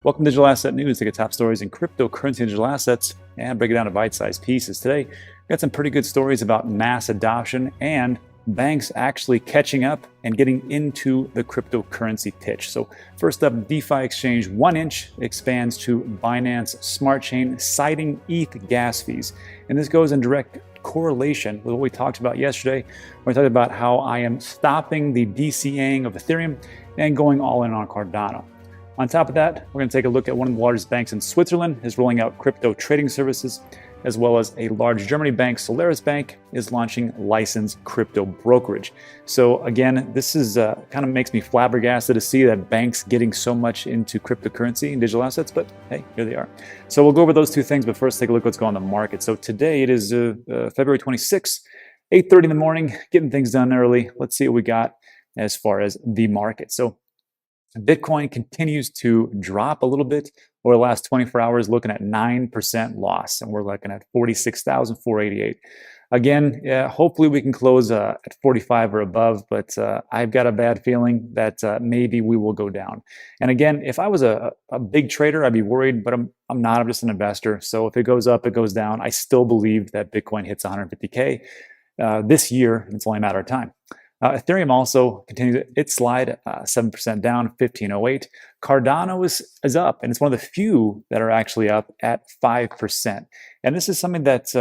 Welcome to Digital Asset News. Take a top stories in cryptocurrency and digital assets and break it down to bite-sized pieces. Today, got some pretty good stories about mass adoption and banks actually catching up and getting into the cryptocurrency pitch. So first up, DeFi exchange 1inch expands to Binance Smart Chain, citing ETH gas fees. And this goes in direct correlation with what we talked about yesterday. We talked about how I am stopping the DCAing of Ethereum and going all in on Cardano. On top of that, we're going to take a look at one of the largest banks in Switzerland is rolling out crypto trading services, as well as a large Germany bank, Solaris Bank, is launching licensed crypto brokerage. So again, this is kind of makes me flabbergasted to see that banks getting so much into cryptocurrency and digital assets, but hey, here they are. So we'll go over those two things, but first take a look at what's going on in the market. So today it is February 26th, 8:30 in the morning, getting things done early. Let's see what we got as far as the market. So Bitcoin continues to drop a little bit over the last 24 hours, looking at 9% loss, and we're looking at 46,488. Again, hopefully we can close at 45 or above, but I've got a bad feeling that maybe we will go down. And again, if I was a big trader, I'd be worried, but I'm not. I'm just an investor. So if it goes up, it goes down. I still believe that Bitcoin hits 150K this year. It's only a matter of time. Ethereum also continues its slide, 7% down, 1508. Cardano is up, and it's one of the few that are actually up at 5%. And this is something that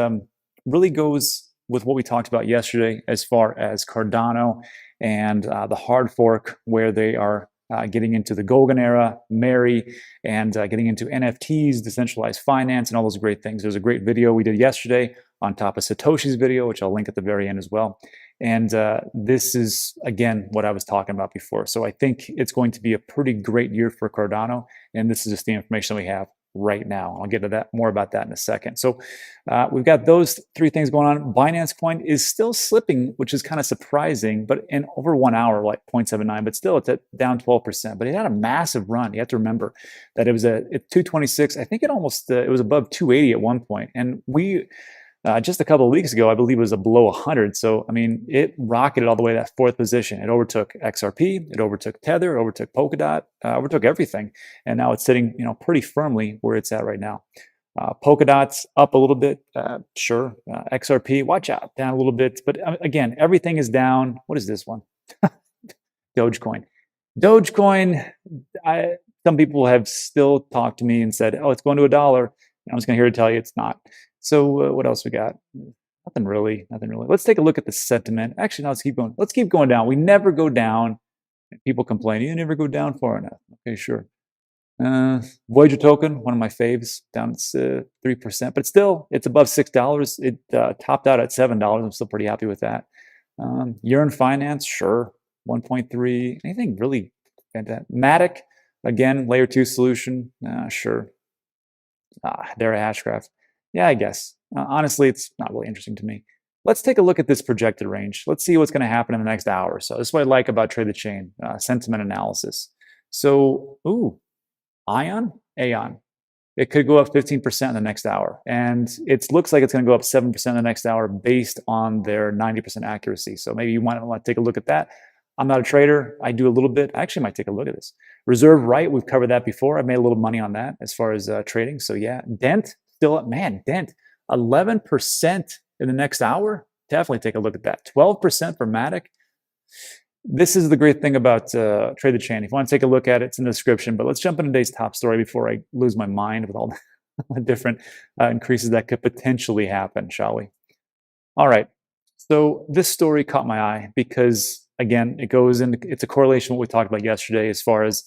really goes with what we talked about yesterday as far as Cardano and the hard fork, where they are getting into the Golden era, Mary, and getting into NFTs, decentralized finance, and all those great things. There's a great video we did yesterday on top of Satoshi's video, which I'll link at the very end as well. And this is, again, what I was talking about before. So I think it's going to be a pretty great year for Cardano, and this is just the information we have right now. I'll get to that more about that in a second. So we've got those three things going on. Binance Coin is still slipping, which is kind of surprising, but in over 1 hour, like 0.79, but still it's at down 12%. But it had a massive run. You have to remember that it was at 226. I think it almost it was above 280 at one point, and we. Just a couple of weeks ago, I believe it was below 100. So, I mean, it rocketed all the way to that fourth position. It overtook XRP, it overtook Tether, it overtook Polkadot, overtook everything. And now it's sitting, pretty firmly where it's at right now. Polkadot's up a little bit, sure. XRP, watch out, down a little bit. But again, everything is down. What is this one? Dogecoin. Dogecoin, some people have still talked to me and said, oh, it's going to $1. And I'm just going to here to tell you it's not. So what else we got? Nothing really. Let's take a look at the sentiment. Actually, no, let's keep going. Let's keep going down. We never go down. People complain, you never go down far enough. Okay, sure. Voyager token, one of my faves, down 3%, but still, it's above $6. It topped out at $7. I'm still pretty happy with that. Yearn Finance, sure, 1.3. Anything really fantastic? Matic, again, layer 2 solution, sure. There at Hashcraft. Yeah, I guess. Honestly, it's not really interesting to me. Let's take a look at this projected range. Let's see what's going to happen in the next hour or so. This is what I like about Trade the Chain, sentiment analysis. So, Aeon. It could go up 15% in the next hour. And it looks like it's going to go up 7% in the next hour based on their 90% accuracy. So maybe you might want to take a look at that. I'm not a trader. I do a little bit. I actually might take a look at this. Reserve right, we've covered that before. I've made a little money on that as far as trading. So yeah, Dent. Still up, man, Dent, 11% in the next hour. Definitely take a look at that. 12% for Matic. This is the great thing about Trade the Chain. If you want to take a look at it, it's in the description. But let's jump into today's top story before I lose my mind with all the different increases that could potentially happen, shall we? All right. So this story caught my eye because, again, it's a correlation with what we talked about yesterday as far as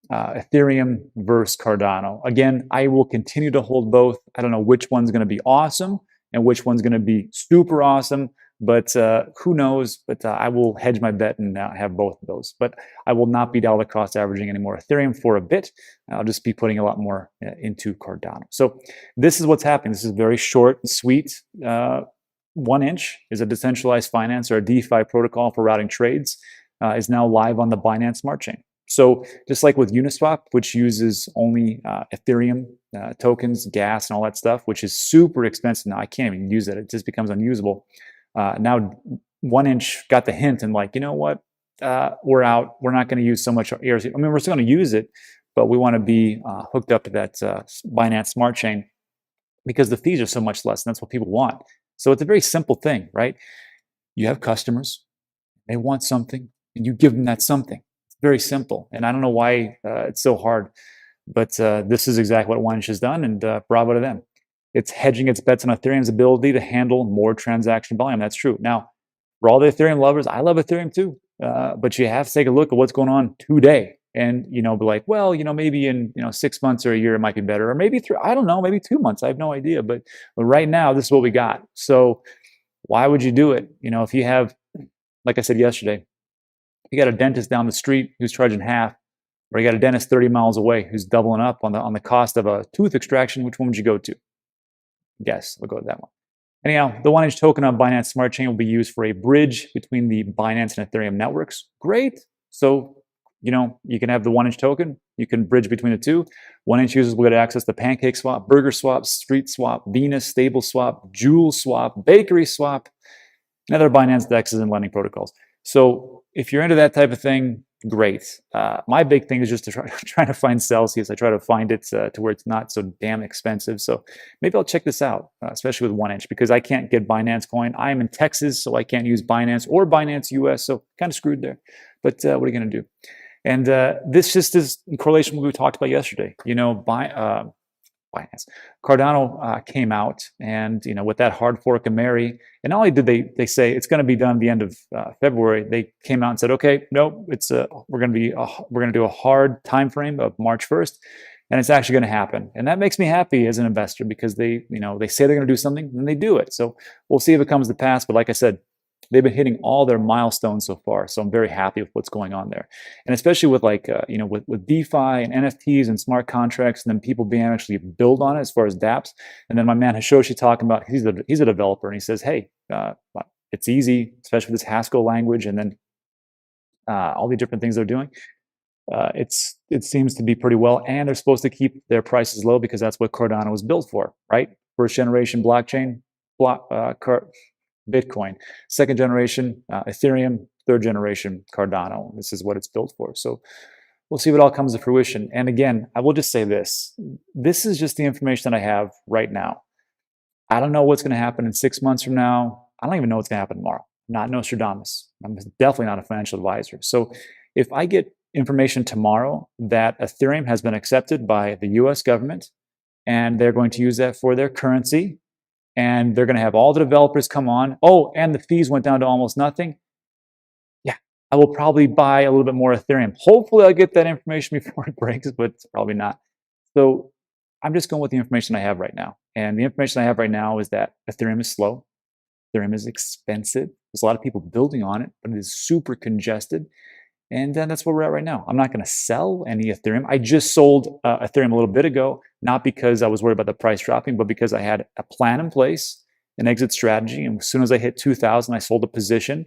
Ethereum versus Cardano. Again, I will continue to hold both. I don't know which one's going to be awesome and which one's going to be super awesome, but who knows? But I will hedge my bet and have both of those. But I will not be dollar cost averaging anymore Ethereum for a bit. I'll just be putting a lot more into Cardano. So this is what's happening. This is very short and sweet. 1inch is a decentralized finance or a DeFi protocol for routing trades. Is now live on the Binance Smart Chain. So just like with Uniswap, which uses only Ethereum tokens, gas, and all that stuff, which is super expensive now. I can't even use it. It just becomes unusable. Now 1inch got the hint and like, you know what? We're out. We're not going to use so much ERC. I mean, we're still going to use it, but we want to be hooked up to that Binance Smart Chain because the fees are so much less, and that's what people want. So it's a very simple thing, right? You have customers, they want something, and you give them that something. It's very simple, and I don't know why it's so hard, but this is exactly what Winch has done, and bravo to them. It's hedging its bets on Ethereum's ability to handle more transaction volume. That's true. Now, for all the Ethereum lovers, I love Ethereum too, but you have to take a look at what's going on today, and be like, well, maybe in 6 months or a year it might be better, or maybe three. I don't know, maybe 2 months. I have no idea, but right now this is what we got. So why would you do it? If you have, like I said yesterday, you got a dentist down the street who's charging half, or you got a dentist 30 miles away who's doubling up on the cost of a tooth extraction. Which one would you go to? Guess. We'll go with that one. Anyhow, the 1inch token on Binance Smart Chain will be used for a bridge between the Binance and Ethereum networks. Great. So, you can have the 1inch token. You can bridge between the two. 1inch users will get access to Pancake Swap, Burger Swap, Street Swap, Venus, Stable Swap, Jewel Swap, Bakery Swap, and other Binance DEXs and lending protocols. So if you're into that type of thing, great. My big thing is just to try to find Celsius. I try to find it to where it's not so damn expensive. So maybe I'll check this out, especially with 1inch, because I can't get Binance Coin. I am in Texas, so I can't use Binance or Binance US, so kind of screwed there. But what are you going to do? And this just is in correlation with what we talked about yesterday. Binance. Cardano came out, and with that hard fork of Mary, and not only did they say it's going to be done the end of February, they came out and said, okay, no, it's we're going to do a hard time frame of March 1st, and it's actually going to happen, and that makes me happy as an investor because they say they're going to do something and they do it. So we'll see if it comes to pass. But like I said, they've been hitting all their milestones so far, so I'm very happy with what's going on there, and especially with with DeFi and NFTs and smart contracts, and then people being actually build on it as far as dApps. And then my man Hiroshi talking about he's a developer, and he says, hey, it's easy, especially with this Haskell language, and then all the different things they're doing. It seems to be pretty well, and they're supposed to keep their prices low because that's what Cardano was built for, right? First generation blockchain, Bitcoin, second generation Ethereum, third generation Cardano. This is what it's built for. So we'll see what all comes to fruition. And again, I will just say this. This is just the information that I have right now. I don't know what's going to happen in 6 months from now. I don't even know what's going to happen tomorrow. I'm not Nostradamus. I'm definitely not a financial advisor. So if I get information tomorrow that Ethereum has been accepted by the US government and they're going to use that for their currency, and they're going to have all the developers come on. Oh, and the fees went down to almost nothing. Yeah, I will probably buy a little bit more Ethereum. Hopefully I'll get that information before it breaks, but it's probably not. So I'm just going with the information I have right now. And the information I have right now is that Ethereum is slow. Ethereum is expensive. There's a lot of people building on it, but it is super congested. And that's where we're at right now. I'm not going to sell any Ethereum. I just sold Ethereum a little bit ago, not because I was worried about the price dropping, but because I had a plan in place, an exit strategy. And as soon as I hit 2,000, I sold a position.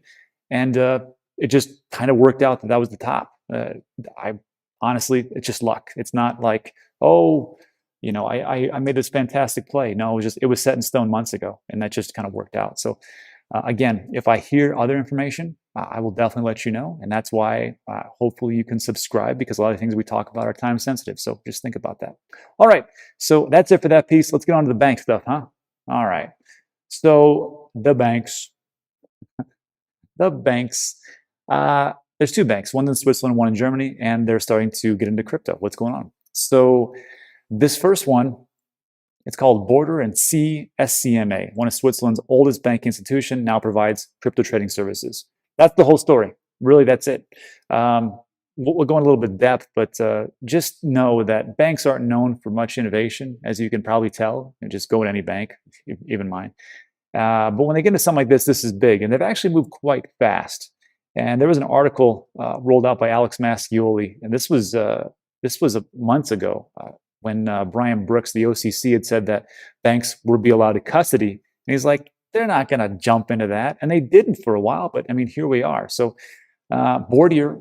And it just kind of worked out that was the top. Honestly, it's just luck. It's not like, I made this fantastic play. No, it was set in stone months ago. And that just kind of worked out. So again, if I hear other information, I will definitely let you know. And that's why hopefully you can subscribe, because a lot of things we talk about are time sensitive. So just think about that. All right. So that's it for that piece. Let's get on to the bank stuff, huh? All right. So the banks. There's two banks, one in Switzerland, one in Germany, and they're starting to get into crypto. What's going on? So this first one, it's called Border and CSCMA, one of Switzerland's oldest banking institution, now provides crypto trading services. That's the whole story. Really, that's it. We'll go in a little bit of depth, but just know that banks aren't known for much innovation, as you can probably tell. You just go to any bank, even mine. But when they get into something like this is big, and they've actually moved quite fast. And there was an article rolled out by Alex Mascioli, and this was months ago when Brian Brooks, the OCC, had said that banks would be allowed to custody. And he's like, they're not going to jump into that. And they didn't for a while, but I mean, here we are. So Bordier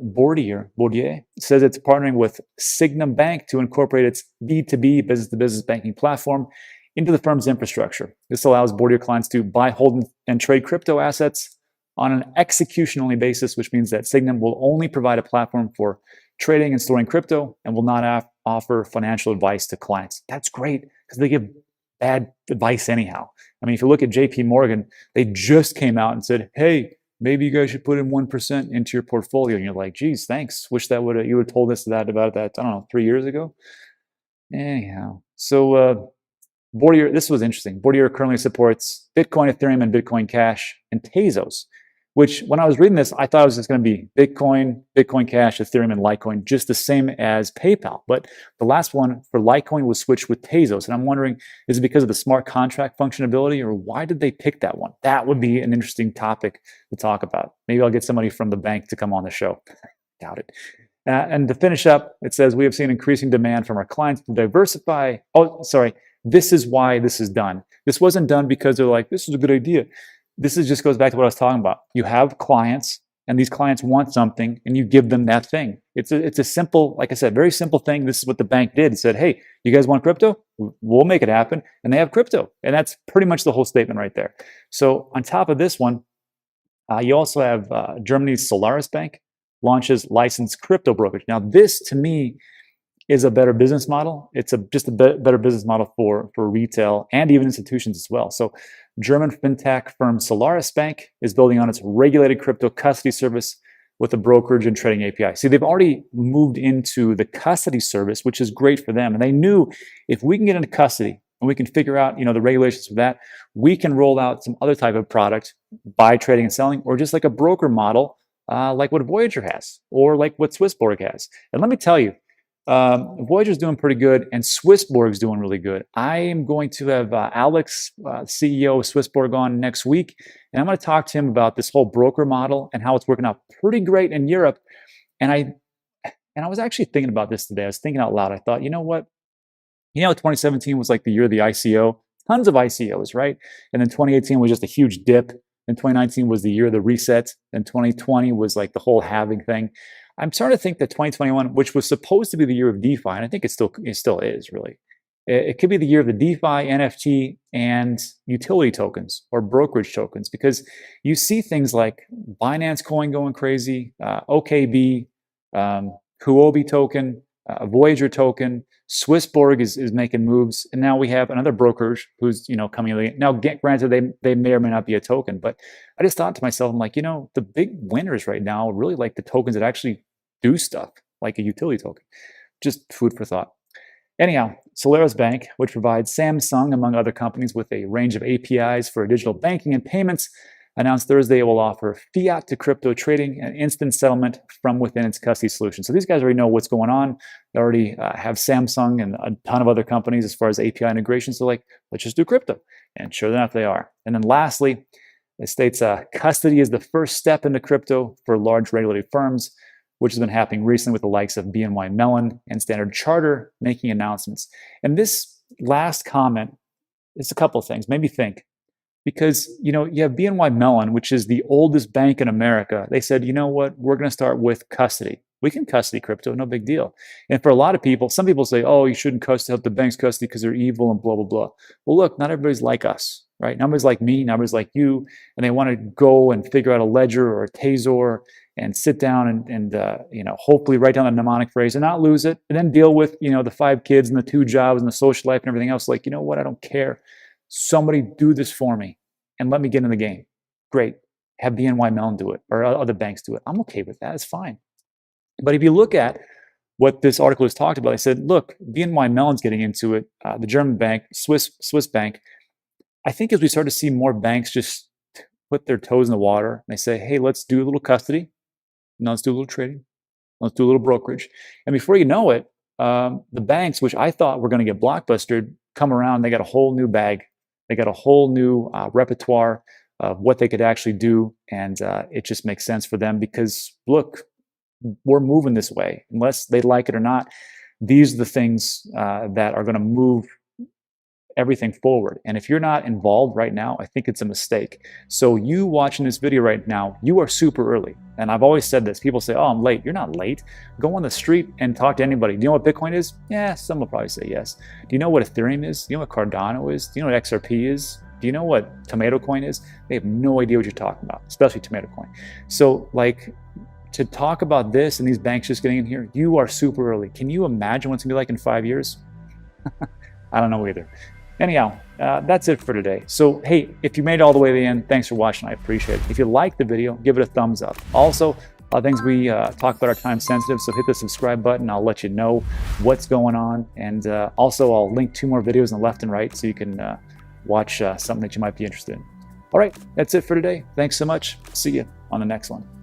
says it's partnering with Signum Bank to incorporate its B2B, business-to-business banking platform into the firm's infrastructure. This allows Bordier clients to buy, hold, and trade crypto assets on an execution-only basis, which means that Signum will only provide a platform for trading and storing crypto and will not offer financial advice to clients. That's great because they give bad advice anyhow. I mean, if you look at JP Morgan, they just came out and said, hey, maybe you guys should put in 1% into your portfolio. And you're like, geez, thanks. Wish that you would have told us about that, I don't know, 3 years ago. Anyhow, so this was interesting. Boardier currently supports Bitcoin, Ethereum, and Bitcoin Cash, and Tezos, which when I was reading this, I thought it was just going to be Bitcoin, Bitcoin Cash, Ethereum, and Litecoin, just the same as PayPal. But the last one for Litecoin was switched with Tezos. And I'm wondering, is it because of the smart contract functionality, or why did they pick that one? That would be an interesting topic to talk about. Maybe I'll get somebody from the bank to come on the show. Doubt it. And to finish up, it says, we have seen increasing demand from our clients to diversify. Oh, sorry. This is why this is done. This wasn't done because they're like, this is a good idea. This just goes back to what I was talking about. You have clients, and these clients want something, and you give them that thing. It's a simple, like I said, very simple thing. This is what the bank did. It said, hey, you guys want crypto? We'll make it happen. And they have crypto. And that's pretty much the whole statement right there. So on top of this one, you also have Germany's Solaris Bank launches licensed crypto brokerage. Now, this to me is a better business model. It's just a better business model for retail and even institutions as well. So German fintech firm Solaris Bank is building on its regulated crypto custody service with a brokerage and trading API. See, they've already moved into the custody service, which is great for them. And they knew if we can get into custody and we can figure out, the regulations for that, we can roll out some other type of product, buy, trading, and selling, or just like a broker model, like what Voyager has, or like what Swissborg has. And let me tell you, Voyager's doing pretty good, and Swissborg's doing really good. I am going to have Alex, CEO of Swissborg, on next week, and I'm going to talk to him about this whole broker model and how it's working out pretty great in Europe. And I was actually thinking about this today. I was thinking out loud. I thought, you know what? 2017 was like the year of the ICO. Tons of ICOs, right? And then 2018 was just a huge dip. And 2019 was the year of the reset. And 2020 was like the whole halving thing. I'm starting to think that 2021, which was supposed to be the year of DeFi, and I think it still is really, it could be the year of the DeFi, NFT, and utility tokens or brokerage tokens, because you see things like Binance Coin going crazy, OKB, Huobi token, Voyager token, Swissborg is making moves, and now we have another brokerage who's coming in. Now, granted, they may or may not be a token, but I just thought to myself, I'm like, the big winners right now are really like the tokens that actually do stuff, like a utility token. Just food for thought. Anyhow, Solaris Bank, which provides Samsung, among other companies, with a range of APIs for digital banking and payments, announced Thursday it will offer fiat to crypto trading and instant settlement from within its custody solution. So these guys already know what's going on. They already have Samsung and a ton of other companies as far as API integration. So like, let's just do crypto. And sure enough, they are. And then lastly, it states custody is the first step into crypto for large regulated firms, which has been happening recently with the likes of BNY Mellon and Standard Chartered making announcements. And this last comment is a couple of things. Made me think. Because, you have BNY Mellon, which is the oldest bank in America. They said, you know what, we're going to start with custody. We can custody crypto, no big deal. And for a lot of people, some people say, oh, you shouldn't help the banks custody because they're evil and blah, blah, blah. Well, look, not everybody's like us, right? Not everybody's like me, not everybody's like you. And they want to go and figure out a ledger or a Tezor and sit down and hopefully write down the mnemonic phrase and not lose it. And then deal with, the 5 kids and the 2 jobs and the social life and everything else. Like, you know what, I don't care. Somebody do this for me and let me get in the game. Great. Have BNY Mellon do it or other banks do it. I'm okay with that. It's fine. But if you look at what this article has talked about, I said, look, BNY Mellon's getting into it. The German bank, Swiss bank. I think as we start to see more banks just put their toes in the water and they say, hey, let's do a little custody. Now let's do a little trading. Let's do a little brokerage. And before you know it, the banks, which I thought were going to get blockbustered, come around. They got a whole new bag. They got a whole new repertoire of what they could actually do. And it just makes sense for them because, look, we're moving this way. Unless they like it or not, these are the things that are going to move everything forward. And if you're not involved right now, I think it's a mistake. So you watching this video right now, you are super early. And I've always said this. People say, oh, I'm late. You're not late. Go on the street and talk to anybody. Do you know what Bitcoin is? Yeah, some will probably say yes. Do you know what Ethereum is? Do you know what Cardano is? Do you know what XRP is? Do you know what Tomato Coin is? They have no idea what you're talking about, especially Tomato Coin. So to talk about this and these banks just getting in here, you are super early. Can you imagine what's gonna be like in 5 years? I don't know either. Anyhow, that's it for today. So, hey, if you made it all the way to the end, thanks for watching. I appreciate it. If you liked the video, give it a thumbs up. Also, things we talk about are time sensitive, so hit the subscribe button. I'll let you know what's going on. And also, I'll link 2 more videos on the left and right so you can watch something that you might be interested in. All right, that's it for today. Thanks so much. See you on the next one.